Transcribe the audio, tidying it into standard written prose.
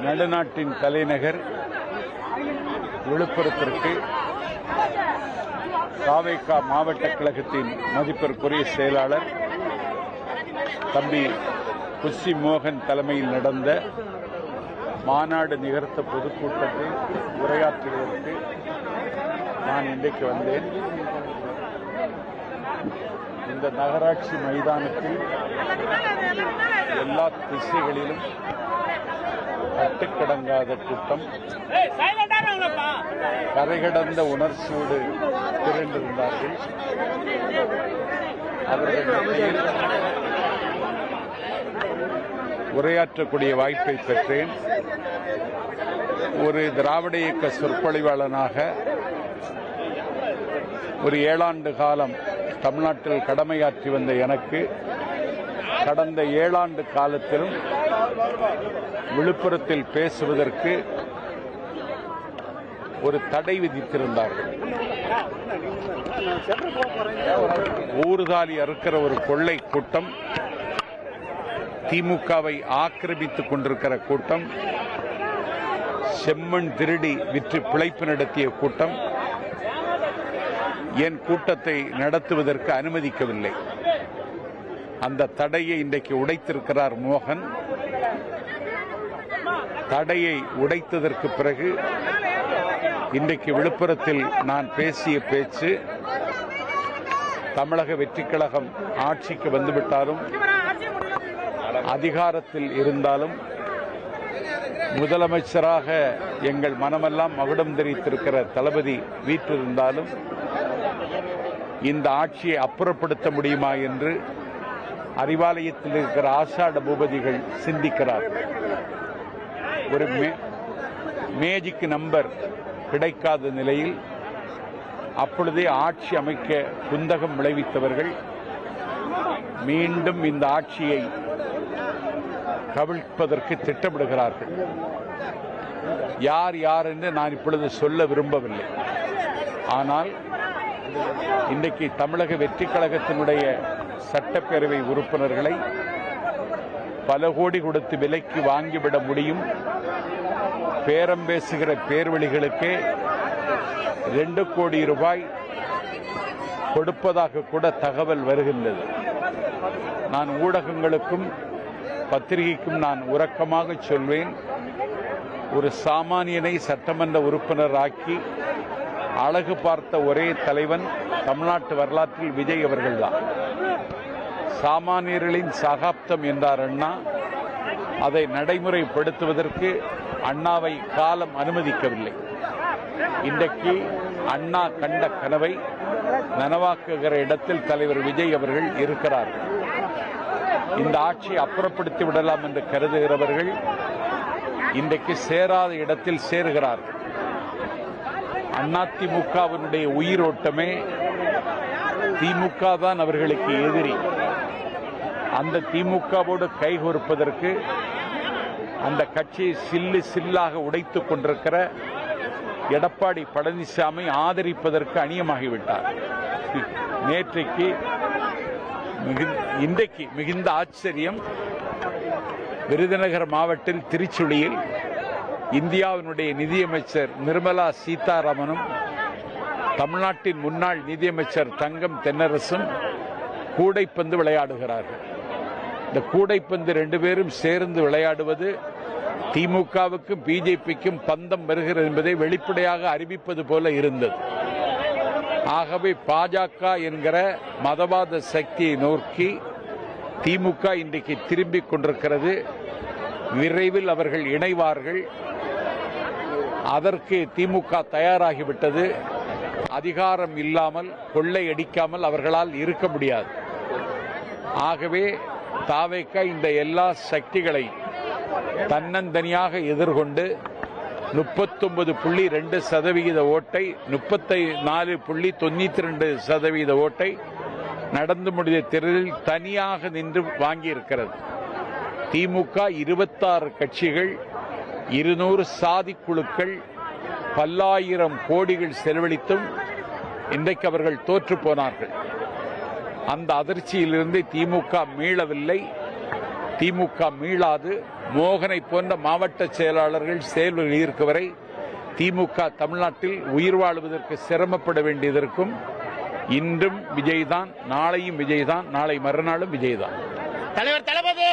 நடுநாட்டின் தலைநகர் விழுப்புரத்திற்கு தாவேக மாவட்ட கழகத்தின் மதிப்பிற்குரிய செயலாளர் தம்பி புசி மோகன் தலைமையில் நடந்த மாநாடு நிகழ்த்த பொதுக்கூட்டத்தில் உரையாற்றுவதற்கு நான் இன்றைக்கு வந்தேன். இந்த நகராட்சி மைதானத்தில் எல்லா திசைகளிலும் கட்டுக்கடங்காத கூட்டம், கரைகடந்த உணர்ச்சியோடு திரண்டிருந்தார்கள். அவர்கள் உரையாற்றக்கூடிய வாய்ப்பை பெற்றேன். ஒரு திராவிட இயக்க சொற்பொழிவாளனாக ஒரு 7 ஆண்டு காலம் தமிழ்நாட்டில் கடமையாற்றி வந்த எனக்கு கடந்த 7 ஆண்டு காலத்திலும் விழுப்புரத்தில் பேசுவதற்கு ஒரு தடை விதித்திருந்தார்கள். ஊர்தாலி அறுக்கிற ஒரு கொள்ளை கூட்டம், திமுகவை ஆக்கிரமித்துக் கொண்டிருக்கிற கூட்டம், செம்மண் திருடி விற்று பிழைப்பு நடத்திய கூட்டம் என் கூட்டத்தை நடத்துவதற்கு அனுமதிக்கவில்லை. அந்த தடையை இன்றைக்கு உடைத்திருக்கிறார் மோகன். தடையை உடைத்ததற்கு பிறகு இன்றைக்கு விழுப்புரத்தில் நான் பேசிய பேச்சு, தமிழக வெற்றிக் கழகம் ஆட்சிக்கு வந்துவிட்டாலும் அதிகாரத்தில் இருந்தாலும் முதலமைச்சராக எங்கள் மனமெல்லாம் மகுடம் தெரிவித்திருக்கிற தளபதி வீற்றிருந்தாலும் இந்த ஆட்சியை அப்புறப்படுத்த முடியுமா என்று அறிவாலயத்தில் இருக்கிற ஆஷாட பூபதிகள் சிந்திக்கிறார்கள். ஒரு மேஜிக் நம்பர் கிடைக்காத நிலையில் அப்பொழுதே ஆட்சி அமைக்க குந்தகம் விளைவித்தவர்கள் மீண்டும் இந்த ஆட்சியை கவிழ்ப்பதற்கு திட்டமிடுகிறார்கள். யார் யார் என்று நான் இப்பொழுது சொல்ல விரும்பவில்லை. ஆனால் இன்றைக்கு தமிழக வெற்றிக் கழகத்தினுடைய சட்டப்பேரவை உறுப்பினர்களை பல கோடி கொடுத்து விலைக்கு வாங்கிவிட முடியும். பேரம் பேசுகிற பேர்வழிகளுக்கே 2 கோடி ரூபாய் கொடுப்பதாக கூட தகவல் வருகின்றது. நான் ஊடகங்களுக்கும் பத்திரிகைக்கும் நான் உறக்கமாக சொல்வேன், ஒரு சாமானியனை சட்டமன்ற உறுப்பினர் ஆக்கி அழகு பார்த்த ஒரே தலைவன் தமிழ்நாட்டு வரலாற்றில் விஜய் அவர்கள்தான். சாமானியர்களின் சகாப்தம் என்றார் அண்ணா. அதை நடைமுறைப்படுத்துவதற்கு அண்ணாவை காலம் அனுமதிக்கவில்லை. இன்றைக்கு அண்ணா கண்ட கனவை நனவாக்குகிற இடத்தில் தலைவர் விஜய் அவர்கள் இருக்கிறார்கள். இந்த ஆட்சியை அப்புறப்படுத்தி விடலாம் என்று கருதுகிறவர்கள் இன்றைக்கு சேராத இடத்தில் சேருகிறார்கள். அதிமுகவினுடைய உயிரோட்டமே திமுக தான் அவர்களுக்கு எதிரி. அந்த திமுகவோடு கைகோர்ப்பதற்கு அந்த கட்சியை சில்லு சில்லாக உடைத்துக் கொண்டிருக்கிற எடப்பாடி பழனிசாமி ஆதரிப்பதற்கு அணியமாகிவிட்டார். இன்றைக்கு மிகுந்த ஆச்சரியம், விருதுநகர் மாவட்டத்தில் திருச்சுழியில் இந்தியாவினுடைய நிதியமைச்சர் நிர்மலா சீதாராமனும் தமிழ்நாட்டின் முன்னாள் நிதியமைச்சர் தங்கம் தென்னரசும் கூடைப்பந்து விளையாடுகிறார்கள். இந்த கூடைப்பந்து 2 பேரும் சேர்ந்து விளையாடுவது திமுகவுக்கும் பிஜேபிக்கும் பந்தம் வருகிறது என்பதை வெளிப்படையாக அறிவிப்பது போல இருந்தது. ஆகவே பாஜக என்கிற மதவாத சக்தியை நோக்கி திமுக இன்றைக்கு திரும்பிக் கொண்டிருக்கிறது. விரைவில் அவர்கள் இணைவார்கள். அதற்கு திமுக தயாராகிவிட்டது. அதிகாரம் இல்லாமல், கொள்ளையடிக்காமல் அவர்களால் இருக்க முடியாது. ஆகவே தாவேக இந்த எல்லா சக்திகளை தன்னந்தனியாக எதிர்கொண்டு 39.2% ஓட்டை, 34.92% ஓட்டை நடந்து முடிந்த தேர்தலில் தனியாக நின்று வாங்கியிருக்கிறது. திமுக 26 கட்சிகள், 200 சாதி குழுக்கள், பல்லாயிரம் கோடிகள் செலவழித்தும் இன்றைக்கு அவர்கள் தோற்று போனார்கள். அந்த அதிர்ச்சியிலிருந்து திமுக மீளவில்லை. திமுக மீளாது. மோகனை போன்ற மாவட்ட செயலாளர்கள் செயலில் இருக்கும் வரை திமுக தமிழ்நாட்டில் உயிர் வாழ்வதற்கு சிரமப்பட வேண்டியதற்கும் இன்றும் விஜய் தான், நாளையும் விஜய் தான், நாளை மறுநாளும் விஜய் தான். தலைவர் தளபதி